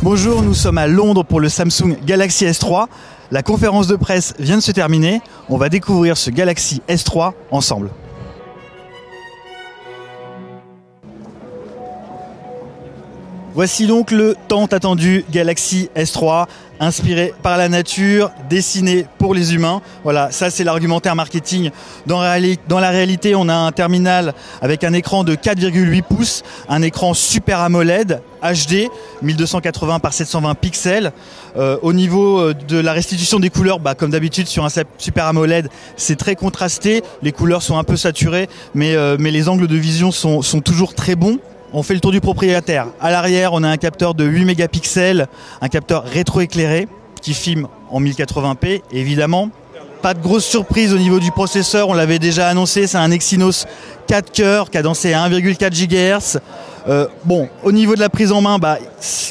Bonjour, nous sommes à Londres pour le Samsung Galaxy S3. La conférence de presse vient de se terminer. On va découvrir ce Galaxy S3 ensemble. Voici donc le tant attendu Galaxy S3, inspiré par la nature, dessiné pour les humains. Voilà, ça c'est l'argumentaire marketing. Dans la réalité, on a un terminal avec un écran de 4,8 pouces, un écran Super AMOLED HD, 1280 par 720 pixels. Au niveau de la restitution des couleurs, comme d'habitude sur un Super AMOLED, c'est très contrasté. Les couleurs sont un peu saturées, mais les angles de vision sont toujours très bons. On fait le tour du propriétaire. À l'arrière, on a un capteur de 8 mégapixels, un capteur rétroéclairé qui filme en 1080p, évidemment. Pas de grosse surprise au niveau du processeur, on l'avait déjà annoncé, c'est un Exynos 4 cœurs cadencé à 1,4 GHz. Au niveau de la prise en main,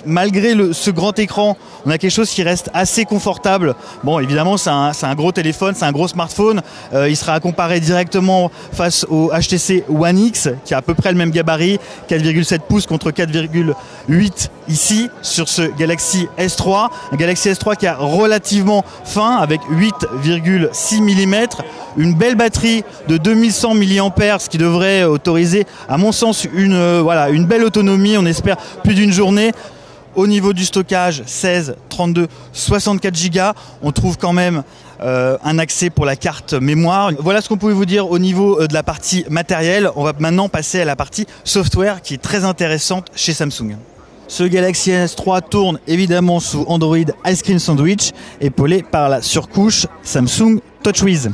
malgré ce grand écran, on a quelque chose qui reste assez confortable. Bon, évidemment, c'est un gros téléphone, c'est un gros smartphone. Il sera à comparer directement face au HTC One X, qui a à peu près le même gabarit, 4,7 pouces contre 4,8 ici, sur ce Galaxy S3. Un Galaxy S3 qui a relativement fin, avec 8,6 mm, une belle batterie de 2100 mAh, ce qui devrait autoriser, à mon sens, une belle autonomie. On espère plus d'une journée. Au niveau du stockage, 16, 32, 64 Go, on trouve quand même un accès pour la carte mémoire. Voilà ce qu'on pouvait vous dire au niveau de la partie matérielle. On va maintenant passer à la partie software qui est très intéressante chez Samsung. Ce Galaxy S3 tourne évidemment sous Android Ice Cream Sandwich, épaulé par la surcouche Samsung TouchWiz.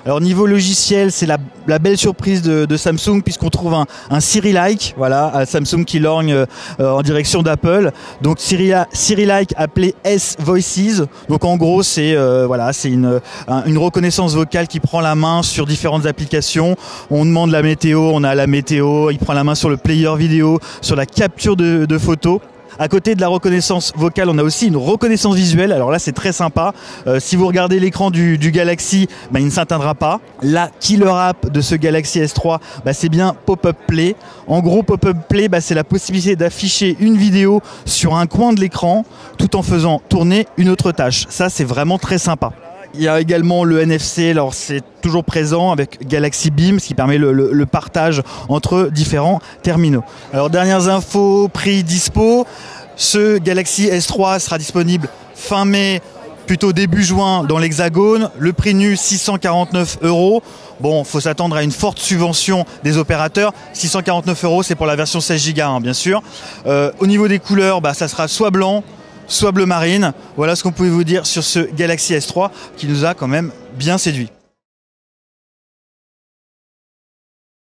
Alors niveau logiciel, c'est la belle surprise de Samsung, puisqu'on trouve un Siri-like, voilà, Samsung qui lorgne en direction d'Apple. Donc Siri-like appelé S-Voices. Donc en gros, c'est une reconnaissance vocale qui prend la main sur différentes applications. On demande la météo, on a la météo, il prend la main sur le player vidéo, sur la capture de photos. À côté de la reconnaissance vocale, on a aussi une reconnaissance visuelle. Alors là, c'est très sympa. Si vous regardez l'écran du Galaxy, il ne s'atteindra pas. La killer app de ce Galaxy S3, c'est bien Pop-up Play. En gros, Pop-up Play, c'est la possibilité d'afficher une vidéo sur un coin de l'écran tout en faisant tourner une autre tâche. Ça, c'est vraiment très sympa. Il y a également le NFC, alors c'est toujours présent avec Galaxy Beam, ce qui permet le partage entre différents terminaux. Alors dernières infos, prix dispo, ce Galaxy S3 sera disponible fin mai, plutôt début juin dans l'Hexagone. Le prix nu 649 €. Bon, faut s'attendre à une forte subvention des opérateurs. 649 €, c'est pour la version 16 Go, bien sûr. Au niveau des couleurs, ça sera soit blanc, soit bleu marine. Voilà ce qu'on pouvait vous dire sur ce Galaxy S3 qui nous a quand même bien séduit.